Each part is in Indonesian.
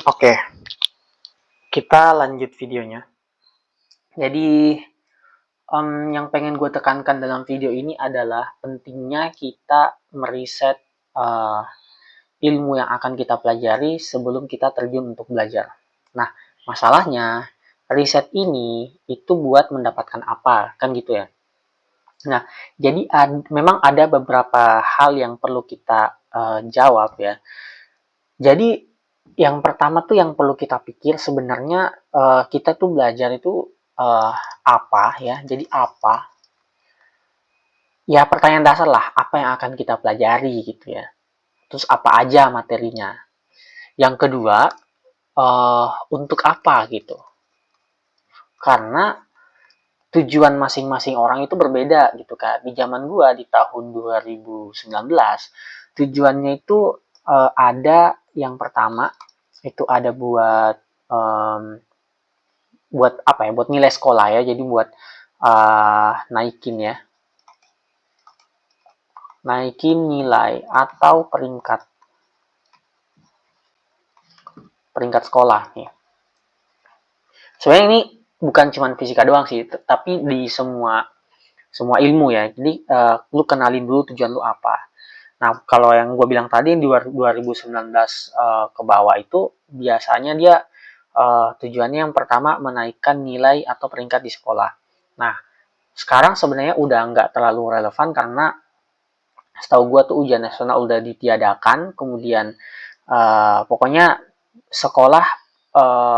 Oke, kita lanjut videonya. Jadi, yang pengen gue tekankan dalam video ini adalah pentingnya kita meriset uh, ilmu yang akan kita pelajari sebelum kita terjun untuk belajar. Nah, masalahnya riset ini itu buat mendapatkan apa, kan gitu ya. Nah, jadi memang ada beberapa hal yang perlu kita jawab ya. Jadi yang pertama tuh yang perlu kita pikir sebenarnya kita tuh belajar itu apa ya? Jadi apa? Ya pertanyaan dasar lah, apa yang akan kita pelajari gitu ya. Terus apa aja materinya? Yang kedua, untuk apa gitu? Karena tujuan masing-masing orang itu berbeda gitu kan. Di zaman gua di tahun 2019, tujuannya itu ada yang pertama itu ada buat apa ya? Buat nilai sekolah ya. Jadi buat naikin nilai atau peringkat sekolah nih. Sebenarnya ini bukan cuma fisika doang sih, tapi di semua ilmu ya. Jadi lu kenalin dulu tujuan lu apa. Nah, kalau yang gue bilang tadi di 2019 ke bawah itu biasanya dia tujuannya yang pertama menaikkan nilai atau peringkat di sekolah. Nah, sekarang sebenarnya udah nggak terlalu relevan karena setahu gue tuh ujian nasional udah ditiadakan, kemudian pokoknya sekolah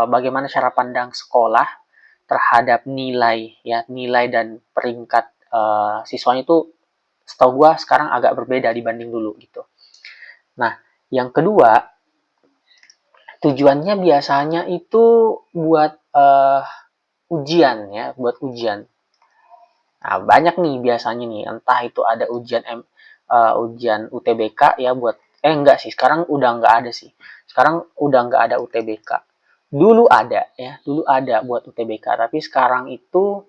bagaimana cara pandang sekolah terhadap nilai ya nilai dan peringkat siswanya itu setahu gue sekarang agak berbeda dibanding dulu gitu. Nah, yang kedua tujuannya biasanya itu buat ujian ya, buat ujian. Nah, banyak nih biasanya nih, entah itu ada ujian UTBK ya buat enggak sih, sekarang udah nggak ada sih. Sekarang udah nggak ada UTBK. Dulu ada ya, dulu ada buat UTBK, tapi sekarang itu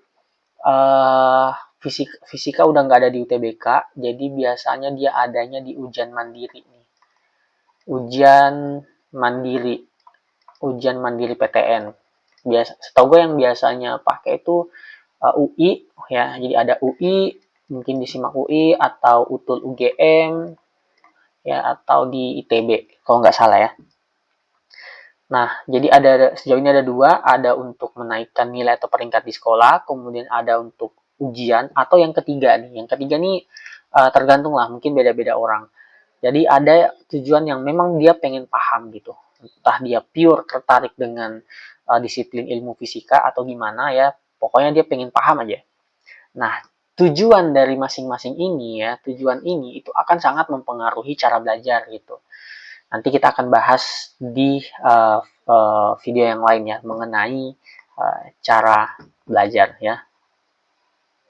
uh, fisika udah nggak ada di UTBK, jadi biasanya dia adanya di ujian mandiri nih. Ujian mandiri, ujian mandiri PTN. Setahu gue yang biasanya pakai itu UI ya, jadi ada UI, mungkin disimak UI atau utul UGM ya atau di ITB kalau nggak salah ya. Nah, jadi sejauh ini ada dua, ada untuk menaikkan nilai atau peringkat di sekolah, kemudian ada untuk ujian, atau yang ketiga nih. Yang ketiga nih tergantung lah, mungkin beda-beda orang. Jadi ada tujuan yang memang dia pengen paham gitu. Entah dia pure tertarik dengan disiplin ilmu fisika atau gimana ya, pokoknya dia pengen paham aja. Nah, tujuan dari masing-masing ini ya, tujuan ini itu akan sangat mempengaruhi cara belajar gitu. Nanti kita akan bahas di video yang lain ya mengenai cara belajar ya.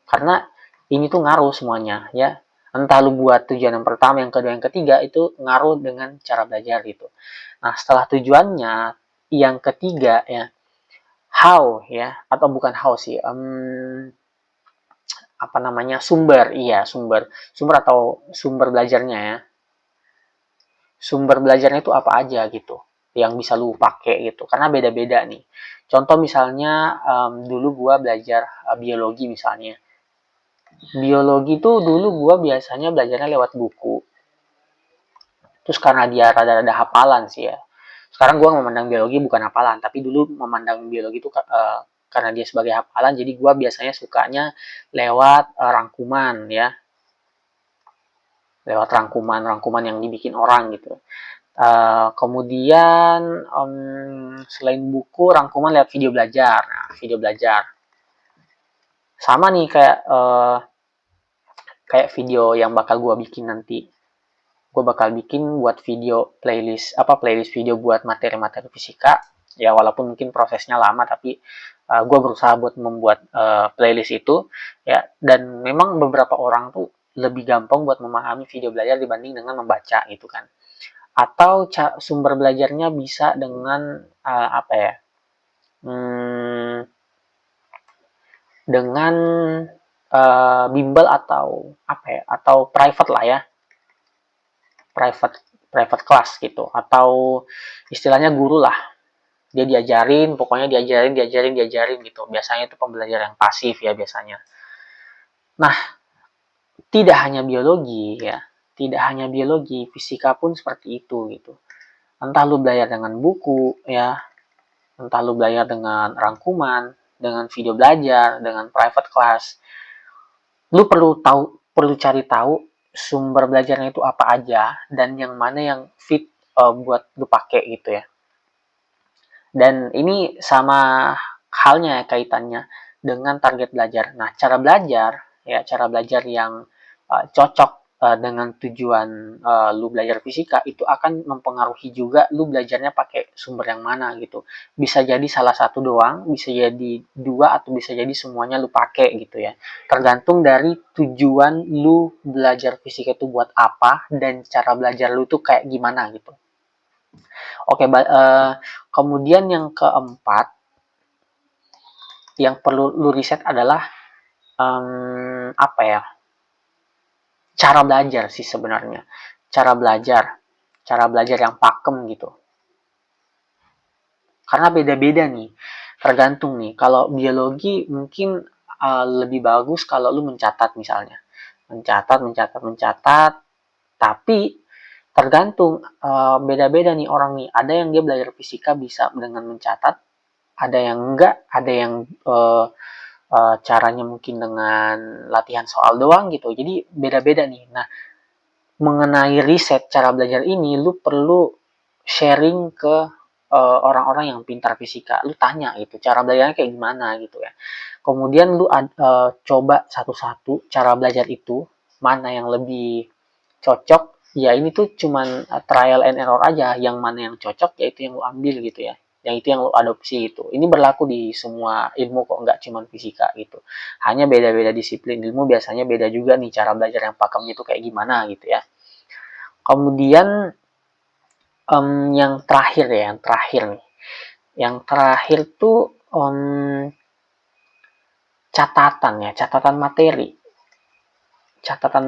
Karena ini tuh ngaruh semuanya ya. Entah lu buat tujuan yang pertama, yang kedua, yang ketiga itu ngaruh dengan cara belajar gitu. Nah, setelah tujuannya yang ketiga ya, how ya atau bukan how sih, apa namanya sumber, iya sumber atau sumber belajarnya ya. Sumber belajarnya itu apa aja gitu yang bisa lu pakai gitu karena beda-beda nih. Contoh misalnya dulu gua belajar biologi misalnya. Biologi tuh dulu gua biasanya belajarnya lewat buku. Terus karena dia rada-rada hafalan sih ya. Sekarang gua memandang biologi bukan hafalan, tapi dulu memandang biologi itu karena dia sebagai hafalan, jadi gua biasanya sukanya lewat rangkuman ya. Lewat rangkuman yang dibikin orang gitu. Kemudian selain buku, rangkuman lewat video belajar. Nah, video belajar sama nih kayak video yang bakal gue bikin nanti. Gue bakal bikin buat video playlist video buat materi-materi fisika. Ya walaupun mungkin prosesnya lama, tapi gue berusaha buat membuat playlist itu ya. Dan memang beberapa orang tuh lebih gampang buat memahami video belajar dibanding dengan membaca gitu kan. Atau sumber belajarnya bisa dengan apa ya, dengan bimbel atau apa ya, atau private lah ya, private private class gitu, atau istilahnya guru lah Dia diajarin, pokoknya diajarin gitu. Biasanya itu pembelajaran yang pasif ya biasanya. Nah, tidak hanya biologi ya, tidak hanya biologi, fisika pun seperti itu gitu. Entah lu belajar dengan buku ya, entah lu belajar dengan rangkuman, dengan video belajar, dengan private class. Lu perlu cari tahu sumber belajarnya itu apa aja dan yang mana yang fit buat lu pakai gitu ya. Dan ini sama halnya kaitannya dengan target belajar. Nah, cara belajar yang cocok dengan tujuan lu belajar fisika itu akan mempengaruhi juga lu belajarnya pakai sumber yang mana gitu. Bisa jadi salah satu doang, bisa jadi dua atau bisa jadi semuanya lu pakai gitu ya. Tergantung dari tujuan lu belajar fisika itu buat apa dan cara belajar lu tuh kayak gimana gitu. Oke, kemudian yang keempat yang perlu lu riset adalah apa ya? Cara belajar sih sebenarnya. Cara belajar yang pakem gitu. Karena beda-beda nih. Tergantung nih. Kalau biologi mungkin lebih bagus kalau lu mencatat misalnya. Mencatat. Tapi tergantung beda-beda nih orang nih. Ada yang dia belajar fisika bisa dengan mencatat, ada yang enggak, ada yang caranya mungkin dengan latihan soal doang gitu. Jadi beda-beda nih. Nah, mengenai riset cara belajar ini, lu perlu sharing ke orang-orang yang pintar fisika. Lu tanya gitu, cara belajarnya kayak gimana gitu ya. Kemudian lu coba satu-satu cara belajar itu, mana yang lebih cocok. Ya ini tuh cuman trial and error aja, yang mana yang cocok ya itu yang lu ambil gitu ya, yang itu yang lu adopsi itu. Ini berlaku di semua ilmu kok, nggak cuman fisika gitu. Hanya beda-beda disiplin ilmu biasanya beda juga nih cara belajar yang pakemnya itu kayak gimana gitu ya. Kemudian yang terakhir ya, yang terakhir tuh catatan materi. Catatan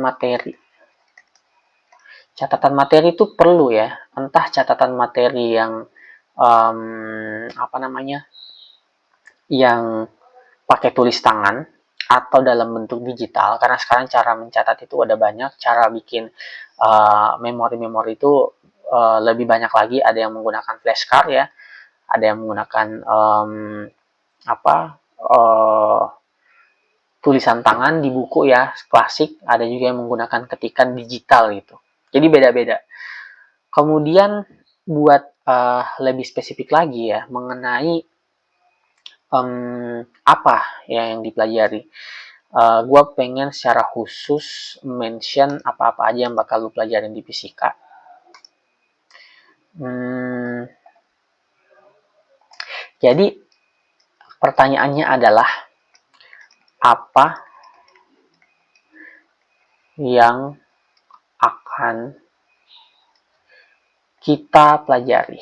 materi itu perlu ya, entah catatan materi yang apa namanya, yang pakai tulis tangan atau dalam bentuk digital, karena sekarang cara mencatat itu ada banyak, cara bikin memori-memori itu lebih banyak lagi, ada yang menggunakan flashcard ya, ada yang menggunakan apa tulisan tangan di buku ya klasik, ada juga yang menggunakan ketikan digital gitu. Jadi beda-beda. Kemudian buat lebih spesifik lagi ya mengenai apa ya yang dipelajari. Gue pengen secara khusus mention apa-apa aja yang bakal lu pelajarin di fisika. Jadi pertanyaannya adalah apa yang akan kita pelajari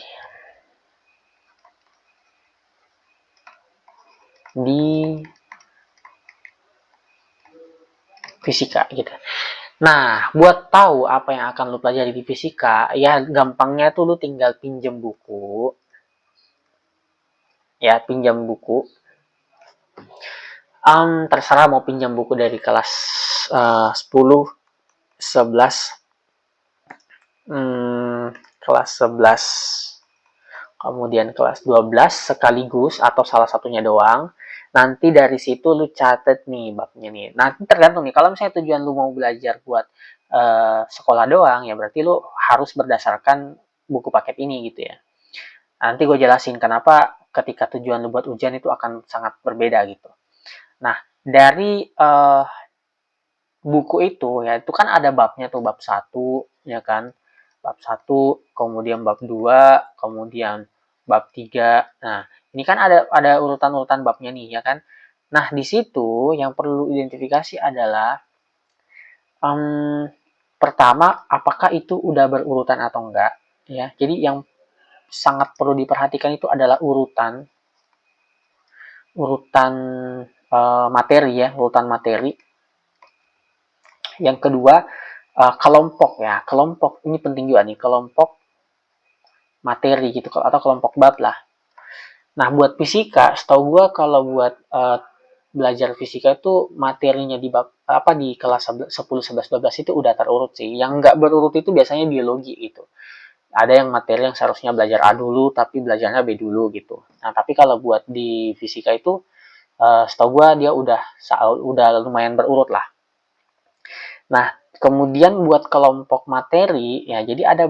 di fisika gitu. Nah, buat tahu apa yang akan lu pelajari di fisika, ya gampangnya tuh lu tinggal pinjem buku. Ya, pinjam buku. Terserah mau pinjam buku dari kelas 10, 11, kelas 11, kemudian kelas 12 sekaligus atau salah satunya doang. Nanti dari situ lu catet nih babnya nih. Nanti tergantung nih, kalau misalnya tujuan lu mau belajar buat sekolah doang, ya berarti lu harus berdasarkan buku paket ini gitu ya. Nanti gue jelasin kenapa ketika tujuan lu buat ujian itu akan sangat berbeda gitu. Nah, dari buku itu ya, itu kan ada babnya tuh, bab 1 ya kan. Bab 1, kemudian bab 2, kemudian bab 3. Nah, ini kan ada urutan-urutan babnya nih ya kan. Nah, di situ yang perlu identifikasi adalah pertama, apakah itu udah berurutan atau enggak ya. Jadi yang sangat perlu diperhatikan itu adalah urutan materi ya, urutan materi. Yang kedua, kelompok ya, kelompok ini penting juga nih, kelompok materi gitu atau kelompok bab lah. Nah, buat fisika, setahu gue kalau buat belajar fisika itu materinya di kelas 10, 11, 12 itu udah terurut sih. Yang nggak berurut itu biasanya biologi gitu. Ada yang materi yang seharusnya belajar A dulu, tapi belajarnya B dulu gitu. Nah, tapi kalau buat di fisika itu, setahu gue dia udah lumayan berurut lah. Nah, kemudian buat kelompok materi, ya jadi ada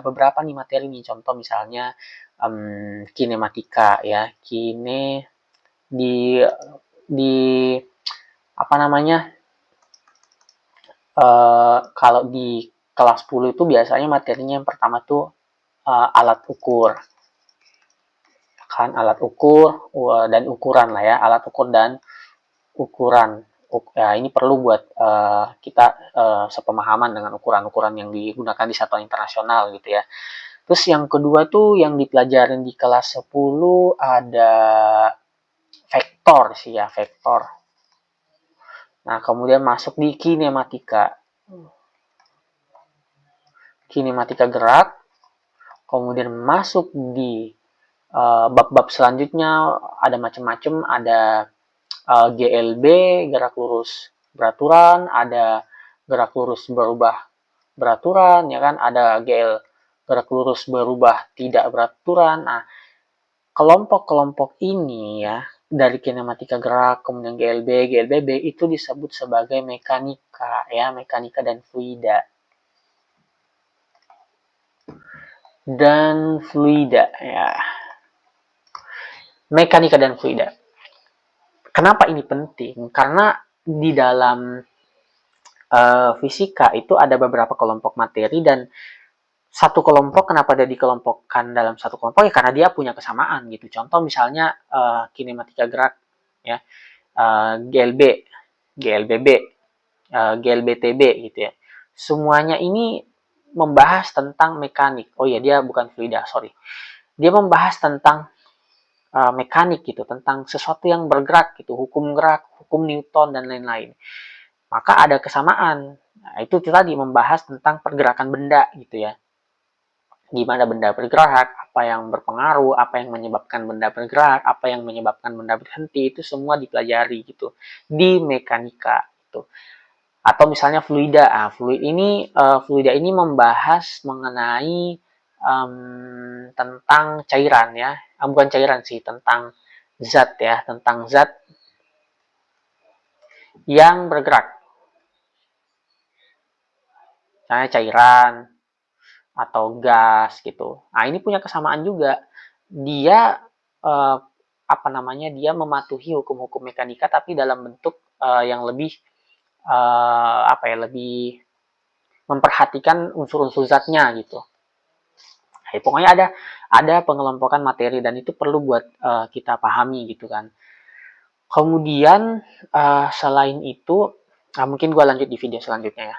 beberapa nih materi nih. Contoh misalnya kinematika ya, di di apa namanya, kalau di kelas 10 itu biasanya materinya yang pertama tuh alat ukur, kan alat ukur dan ukuran lah ya, alat ukur dan ukuran. Ya, ini perlu buat kita sepemahaman dengan ukuran-ukuran yang digunakan di satuan internasional gitu ya. Terus yang kedua tuh yang dipelajarin di kelas 10 ada vektor sih ya, vektor. Nah, kemudian masuk di kinematika. Kinematika gerak, kemudian masuk di bab-bab selanjutnya ada macam-macam, ada GLB, gerak lurus beraturan, ada gerak lurus berubah beraturan, ya kan, ada gerak lurus berubah tidak beraturan. Nah, kelompok-kelompok ini ya, dari kinematika gerak, kemudian GLB itu disebut sebagai mekanika ya, mekanika dan fluida. Dan fluida ya. Mekanika dan fluida. Kenapa ini penting? Karena di dalam fisika itu ada beberapa kelompok materi, dan satu kelompok kenapa dia dikelompokkan dalam satu kelompok ya karena dia punya kesamaan gitu. Contoh misalnya kinematika gerak ya, GLB, GLBB, GLBTB gitu ya. Semuanya ini membahas tentang mekanik. Oh ya, dia bukan fluida, sorry. Dia membahas tentang mekanik gitu, tentang sesuatu yang bergerak gitu, hukum gerak, hukum Newton dan lain-lain. Maka ada kesamaan. Nah, itu tadi membahas tentang pergerakan benda gitu ya. Gimana benda bergerak, apa yang berpengaruh, apa yang menyebabkan benda bergerak, apa yang menyebabkan benda berhenti, itu semua dipelajari gitu di mekanika gitu. Atau misalnya fluida. Fluida ini membahas mengenai tentang cairan ya, bukan cairan sih, tentang zat ya, tentang zat yang bergerak. Misalnya cairan atau gas gitu. Nah, ini punya kesamaan juga. Dia dia mematuhi hukum-hukum mekanika tapi dalam bentuk yang lebih lebih memperhatikan unsur-unsur zatnya gitu. Nah, pokoknya ada pengelompokan materi dan itu perlu buat kita pahami gitu kan. Kemudian selain itu, mungkin gue lanjut di video selanjutnya ya.